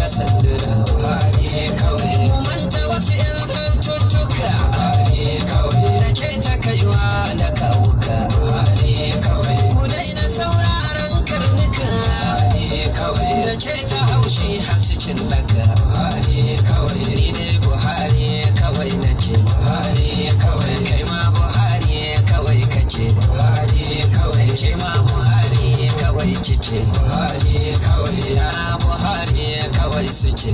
sanduna Buhari kawai manta wasu yan zantuttuka Buhari kawai da ke ta kaiwa da kawuka Buhari kawai ku daina sauraron karnuka Buhari kawai da ke ta haushi har cikin daga Buhari kawai ni dai Buhari kawai nake Buhari kawai kai ma Buhari kawai kake Buhari kawai ke ma Buhari kawai kike Buhari kawai yara Buhari kawai suke